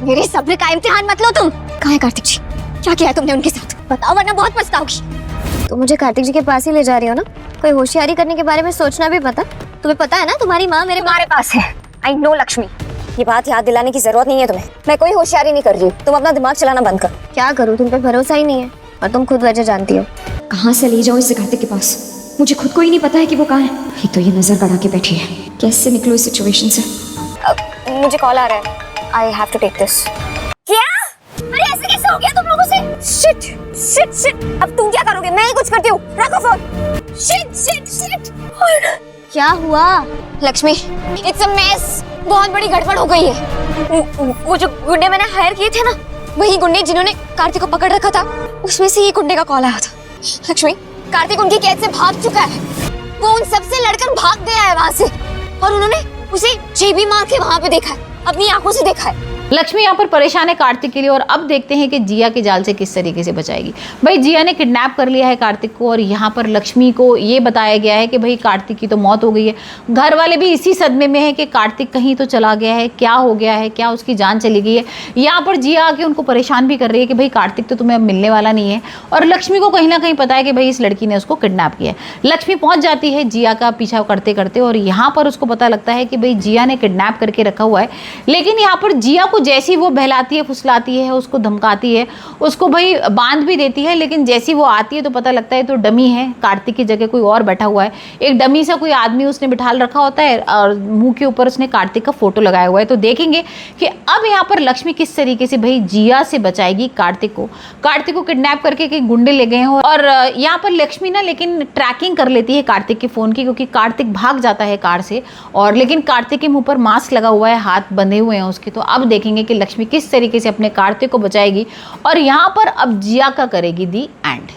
मेरे सब्र का इम्तिहान मत लो तुम। कहाँ है कार्तिक जी? क्या किया तुमने उनके साथ? बताओ वरना बहुत पछताओगी। तुम मुझे कार्तिक जी के पास ही ले जा रही हो ना? कोई होशियारी करने के बारे में सोचना भी पता? तुम्हें पता है ना तुम्हारी माँ तुम्हारे पास है। आई नो लक्ष्मी, ये बात याद दिलाने की जरूरत नहीं है तुम्हें। मैं कोई होशियारी नहीं कर रही हूँ, तुम अपना दिमाग चलाना बंद कर। क्या करूँ, तुम पे भरोसा ही नहीं है और तुम खुद वजह जानती हो। कहाँ से ले जाओ इसे कार्तिक के पास? मुझे खुद को ही नहीं पता है कि वो कहाँ है। एक तो ये नजर गड़ा के बैठी है, कैसे निकलो इस सिचुएशन से? मुझे कॉल आ रहा है, I have to take this. क्या? अरे ऐसे कैसे हो गया तुम लोगों से? शिट शिट शिट, अब तुम क्या करोगे? मैं ही कुछ करती हूँ, रखो फोन। शिट शिट शिट, क्या हुआ? Lakshmi, it's a mess. बहुत बड़ी गड़बड़ हो गई है। वो जो गुंडे मैंने हायर किए थे ना, वही गुंडे जिन्होंने कार्तिक को पकड़ रखा था, उसमें से ही गुंडे का कॉल आया था। लक्ष्मी, कार्तिक उनकी कैद से भाग चुका है। वो उन सबसे लड़कर भाग गया है वहां से और उन्होंने उसे जेबी मार के वहां पे देखा है, अपनी आंखों से देखा है। लक्ष्मी यहाँ पर परेशान है कार्तिक के लिए और अब देखते हैं कि जिया के जाल से किस तरीके से बचाएगी। भाई जिया ने किडनैप कर लिया है कार्तिक को और यहाँ पर लक्ष्मी को ये बताया गया है कि भाई कार्तिक की तो मौत हो गई है। घर वाले भी इसी सदमे में है कि कार्तिक कहीं तो चला गया है, क्या हो गया है, क्या उसकी जान चली गई है। यहाँ पर जिया आके उनको परेशान भी कर रही है कि भाई कार्तिक तो तुम्हें अब मिलने वाला नहीं है और लक्ष्मी को कहीं ना कहीं पता है कि भाई इस लड़की ने उसको किडनैप किया है। लक्ष्मी पहुंच जाती है जिया का पीछा करते करते और यहाँ पर उसको पता लगता है कि भाई जिया ने किडनैप करके रखा हुआ है। लेकिन यहाँ पर जिया को जैसी वो बहलाती है, फुसलाती है, उसको धमकाती है, उसको भाई बांध भी देती है, लेकिन जैसी वो आती है तो पता लगता है तो डमी है, कार्तिक की जगह कोई और बैठा हुआ है। एक डमी सा कोई आदमी उसने बिठाल रखा होता है और मुंह के ऊपर उसने कार्तिक का फोटो लगाया हुआ है। तो देखेंगे कि अब यहाँ पर लक्ष्मी किस तरीके से भाई जिया से बचाएगी कार्तिक को। कार्तिक को किडनैप करके कई गुंडे ले गए हैं और यहाँ पर लक्ष्मी ना लेकिन ट्रैकिंग कर लेती है कार्तिक के फोन की, क्योंकि कार्तिक भाग जाता है कार से और लेकिन कार्तिक के मुंह पर मास्क लगा हुआ है, हाथ बंधे हुए हैं उसके। तो अब देखेंगे कि लक्ष्मी किस तरीके से अपने कार्तिक को बचाएगी और यहाँ पर अब जिया का करेगी दी एंड।